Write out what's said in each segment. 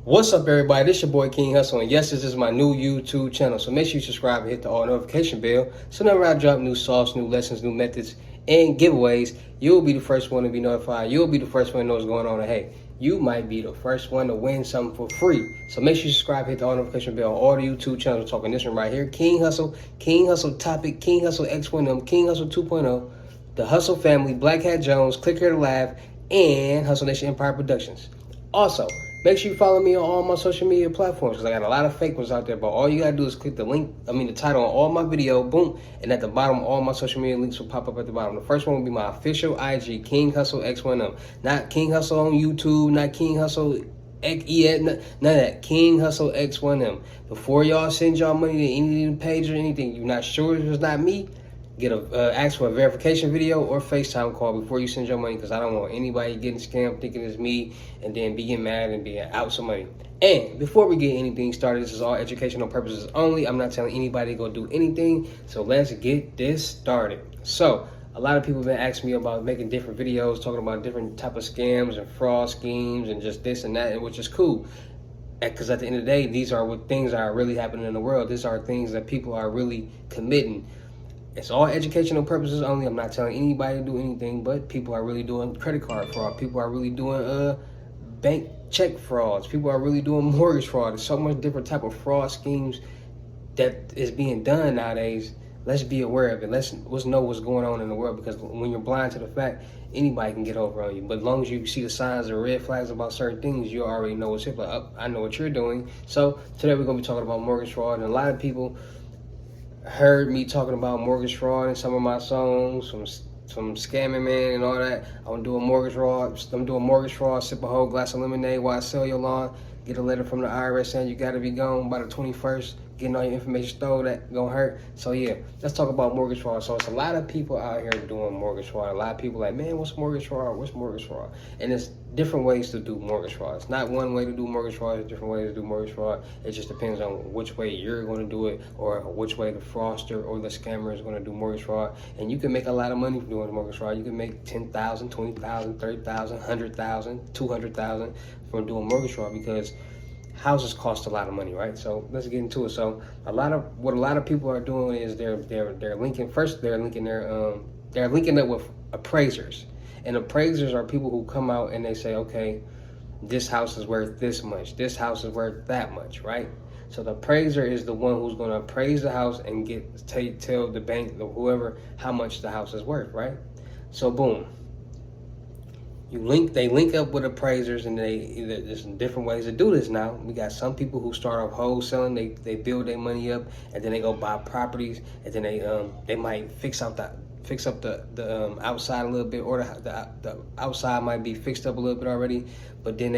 What's up, everybody? This your boy King Hussle, and yes, this is my new YouTube channel. So make sure you subscribe and hit the all notification bell. So whenever I drop new sauce, new lessons, new methods, and giveaways, you'll be the first one to be notified. You'll be the first one to know what's going on. And hey, you might be the first one to win something for free. So make sure you subscribe, hit the all notification bell on all the YouTube channels. I'm talking this one right here, King Hussle Topic, King Hussle X1M, King Hussle 2.0, the Hussle Family, Blachat Jones, Click Here to Laugh, and Hussle Nation Empire Productions. Also, make sure you follow me on all my social media platforms because I got a lot of fake ones out there. But all you gotta do is click the link, the title on all my video, boom, and at the bottom, all my social media links will pop up at the bottom. The first one will be my official IG, King Hussle X1M, not King Hussle on YouTube, not King Hussle none of that. King Hussle X1M. Before y'all send y'all money to any of the page or anything, you're not sure if it's not me, get a ask for a verification video or FaceTime call before you send your money, because I don't want anybody getting scammed thinking it's me and then being mad and being out some money. And before we get anything started, this is all educational purposes only. I'm not telling anybody to go do anything, so let's get this started. So a lot of people have been asking me about making different videos, talking about different type of scams and fraud schemes and just this and that, which is cool. Because at the end of the day, these are what things that are really happening in the world. These are things that people are really committing. It's all educational purposes only. I'm not telling anybody to do anything, but people are really doing credit card fraud. People are really doing bank check frauds. People are really doing mortgage fraud. There's so much different type of fraud schemes that is being done nowadays. Let's be aware of it. Let's know what's going on in the world, because when you're blind to the fact, anybody can get over on you. But as long as you see the signs or red flags about certain things, you already know what's hip. Like, oh, I know what you're doing. So today we're going to be talking about mortgage fraud, and a lot of people heard me talking about mortgage fraud in some of my songs, some scamming man and all that. I'm doing mortgage fraud. Sip a whole glass of lemonade while I sell your lawn. Get a letter from the IRS saying you got to be gone by the 21st. Getting all your information stolen, that gonna hurt. So yeah, let's talk about mortgage fraud. So it's a lot of people out here doing mortgage fraud. A lot of people like, man, what's mortgage fraud? What's mortgage fraud? And it's different ways to do mortgage fraud. It's not one way to do mortgage fraud. There's different ways to do mortgage fraud. It just depends on which way you're going to do it, or which way the fraudster or the scammer is going to do mortgage fraud. And you can make a lot of money from doing mortgage fraud. You can make 10,000, 20,000, 30,000, 100,000, 200,000 from doing mortgage fraud, because houses cost a lot of money, right? So let's get into it. So a lot of people are doing is they're linking they're linking up with appraisers. And appraisers are people who come out and they say, okay, this house is worth this much, this house is worth that much, right? So the appraiser is the one who's going to appraise the house and tell the bank, whoever, how much the house is worth, right? So boom, they link up with appraisers, and there's different ways to do this now. We got some people who start off wholesaling, they build their money up, and then they go buy properties, and then they might fix up the outside a little bit, or the outside might be fixed up a little bit already, but then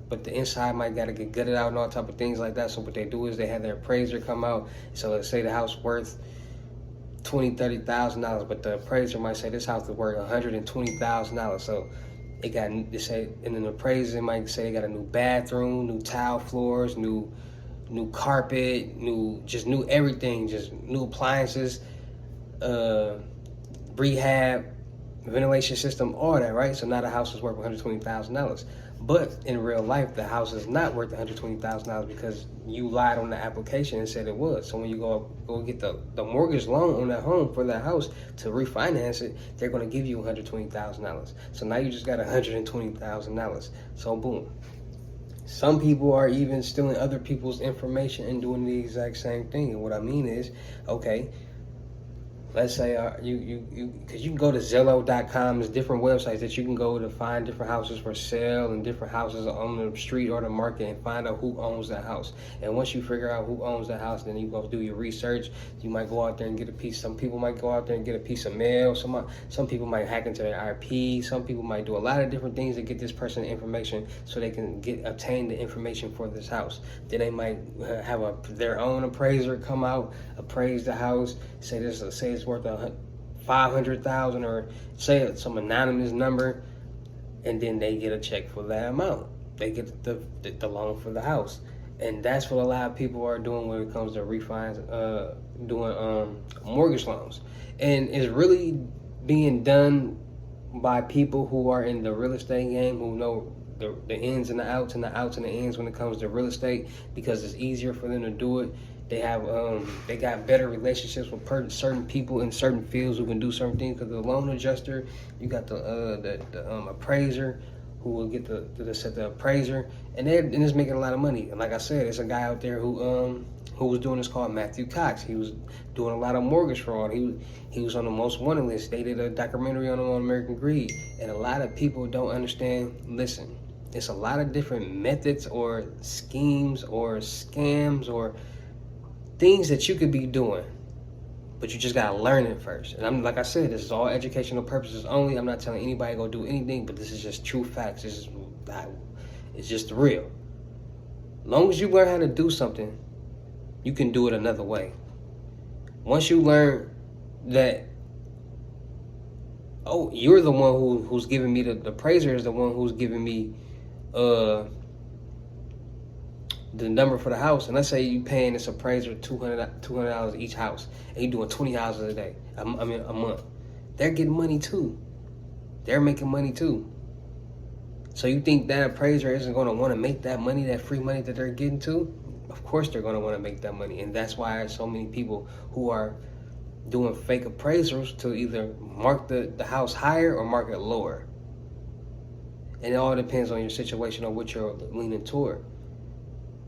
but the inside might gotta get gutted out and all type of things like that. So what they do is they have their appraiser come out. So let's say the house worth $20,000-$30,000, but the appraiser might say this house is worth $120,000. So they say, and then the appraiser might say they got a new bathroom, new tile floors, new carpet, new everything, just new appliances, rehab, ventilation system, all that, right? So now the house is worth $120,000. But in real life, the house is not worth $120,000 because you lied on the application and said it was. So when you go get the mortgage loan on that home for that house to refinance it, they're going to give you $120,000. So now you just got $120,000. So boom. Some people are even stealing other people's information and doing the exact same thing. And what I mean is, okay, let's say because you can go to Zillow.com. There's different websites that you can go to find different houses for sale and different houses on the street or the market, and find out who owns that house. And once you figure out who owns that house, then you go do your research. You might go out there and get a piece. Some people might go out there and get a piece of mail. Some people might hack into their IP. Some people might do a lot of different things to get this person information so they can obtain the information for this house. Then they might have their own appraiser come out, appraise the house, say it's worth $500,000, or say it's some anonymous number, and then they get a check for that amount. They get the loan for the house. And that's what a lot of people are doing when it comes to doing mortgage loans. And it's really being done by people who are in the real estate game, who know the ins and the outs and the outs and the ins when it comes to real estate, because it's easier for them to do it. They have they got better relationships with certain people in certain fields who can do certain things. Because the loan adjuster, you got the appraiser, who will get the set the appraiser, and it's making a lot of money. And like I said, there's a guy out there who was doing this called Matthew Cox. He was doing a lot of mortgage fraud. He was on the most wanted list. They did a documentary on him on American Greed, and a lot of people don't understand. Listen, it's a lot of different methods or schemes or scams or things that you could be doing, but you just gotta learn it first. And like I said, this is all educational purposes only. I'm not telling anybody to go do anything, but this is just true facts. It's just real. Long as you learn how to do something, you can do it another way. Once you learn that, oh, you're the one who's giving me the appraiser is the one who's giving me the number for the house, and let's say you paying this appraiser $200 each house, and you doing 20 houses a day, a month. They're getting money too. They're making money too. So you think that appraiser isn't going to want to make that money, that free money that they're getting too? Of course they're going to want to make that money, and that's why so many people who are doing fake appraisals to either mark the house higher or mark it lower. And it all depends on your situation or what you're leaning toward.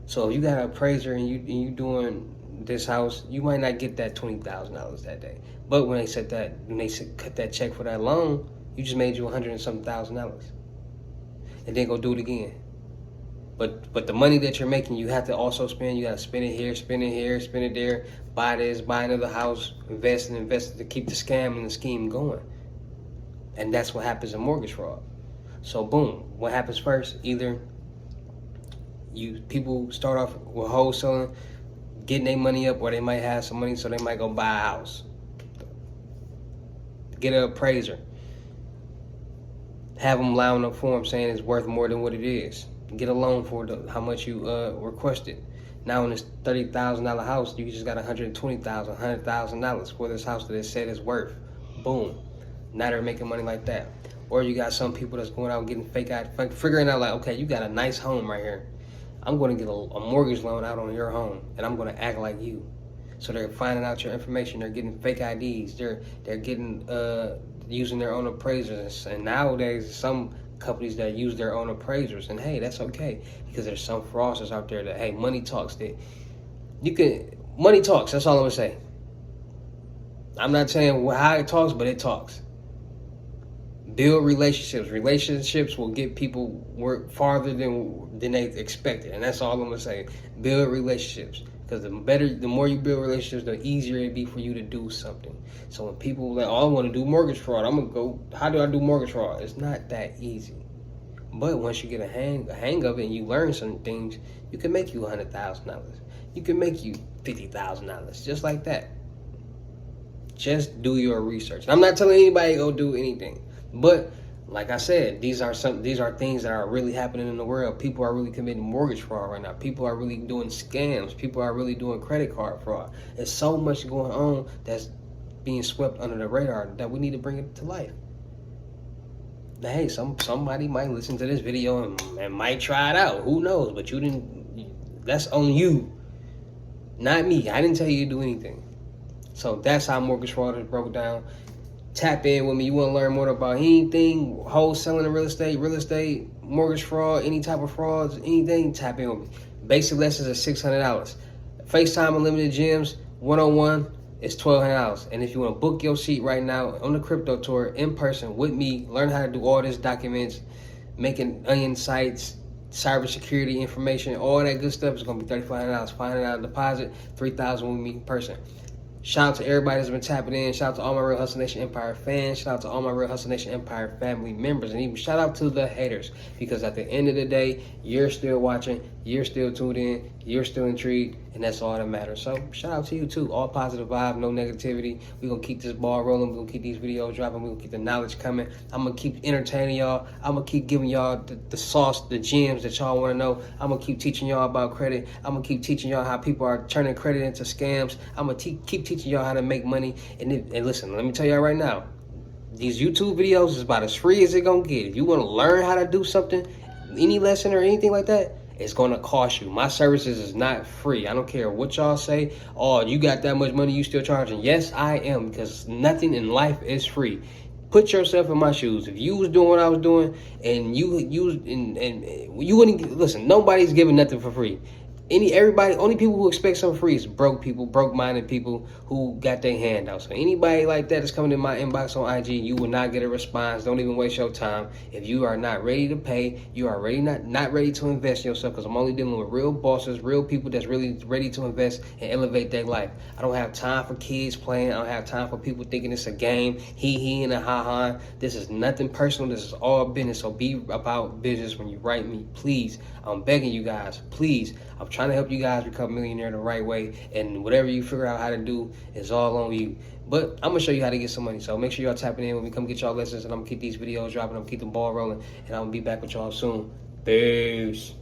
So if you got an appraiser and you doing this house, you might not get that $20,000 that day. But when they cut that check for that loan, you just made you $100 and something thousand, and then go do it again. But the money that you're making, you have to also spend. You got to spend it here, spend it there, buy this, buy another house, invest to keep the scam and the scheme going. And that's what happens in mortgage fraud. So boom, what happens first? Either people start off with wholesaling, getting their money up, or they might have some money, so they might go buy a house, get an appraiser, have them lie on the form saying it's worth more than what it is, get a loan for how much you requested. Now in this $30,000 house, you just got $120,000, $100,000 for this house that it said is worth. Boom. Now they're making money like that. Or you got some people that's going out getting figuring out like, okay, you got a nice home right here. I'm going to get a mortgage loan out on your home, and I'm going to act like you. So they're finding out your information. They're getting fake IDs. They're getting using their own appraisers. And nowadays, some companies that use their own appraisers, and hey, that's okay, because there's some fraudsters out there that, hey, money talks. Money talks. That's all I'm gonna say. I'm not saying how it talks, but it talks. Build relationships. Relationships will get people work farther than they expected, and that's all I'm gonna say. Build relationships, because the more you build relationships, the easier it be for you to do something. So when people like, oh, I want to do mortgage fraud, I'm gonna go. How do I do mortgage fraud? It's not that easy. But once you get a hang of it and you learn some things, you can make you $100,000. You can make you $50,000, just like that. Just do your research. I'm not telling anybody to go do anything. But like I said, these are things that are really happening in the world. People are really committing mortgage fraud right now. People are really doing scams. People are really doing credit card fraud. There's so much going on that's being swept under the radar that we need to bring it to life. Now, hey, somebody might listen to this video and might try it out. Who knows? But that's on you, not me. I didn't tell you to do anything. So that's how mortgage fraud is broke down. Tap in with me. You want to learn more about anything, wholesaling in real estate, mortgage fraud, any type of frauds, anything, tap in with me. Basic lessons are $600. FaceTime Unlimited Gems 101 is $1,200. And if you want to book your seat right now on the crypto tour in person with me, learn how to do all this documents, making onion sites, cybersecurity information, all that good stuff, is going to be $3,500. $500 deposit, $3,000 with me in person. Shout out to everybody that's been tapping in. Shout out to all my Real Hussle Nation Empire fans. Shout out to all my Real Hussle Nation Empire family members. And even shout out to the haters. Because at the end of the day, you're still watching. You're still tuned in. You're still intrigued. And that's all that matters. So shout out to you too. All positive vibe, no negativity. We're going to keep this ball rolling. We're going to keep these videos dropping. We're going to keep the knowledge coming. I'm going to keep entertaining y'all. I'm going to keep giving y'all the sauce, the gems that y'all want to know. I'm going to keep teaching y'all about credit. I'm going to keep teaching y'all how people are turning credit into scams. I'm going to keep teaching y'all how to make money. And listen, let me tell y'all right now, these YouTube videos is about as free as it gonna get. If you want to learn how to do something, any lesson or anything like that, it's gonna cost you. My services is not free. I don't care what y'all say. Oh, you got that much money, you still charging? Yes, I am, because nothing in life is free. Put yourself in my shoes. If you was doing what I was doing, and you wouldn't listen. Nobody's giving nothing for free. Only people who expect something free is broke people, broke-minded people who got their hand out. So anybody like that is coming in my inbox on IG, you will not get a response. Don't even waste your time. If you are not ready to pay, you are not ready to invest in yourself, because I'm only dealing with real bosses, real people that's really ready to invest and elevate their life. I don't have time for kids playing. I don't have time for people thinking it's a game, he and a ha-ha. This is nothing personal. This is all business. So be about business when you write me, please. I'm begging you guys, please. I'm trying to help you guys become a millionaire the right way, and whatever you figure out how to do is all on you. But I'm gonna show you how to get some money. So make sure y'all tapping in when we come get y'all lessons, and I'm gonna keep these videos dropping. I'm gonna keep the ball rolling, and I'm gonna be back with y'all soon. Peace.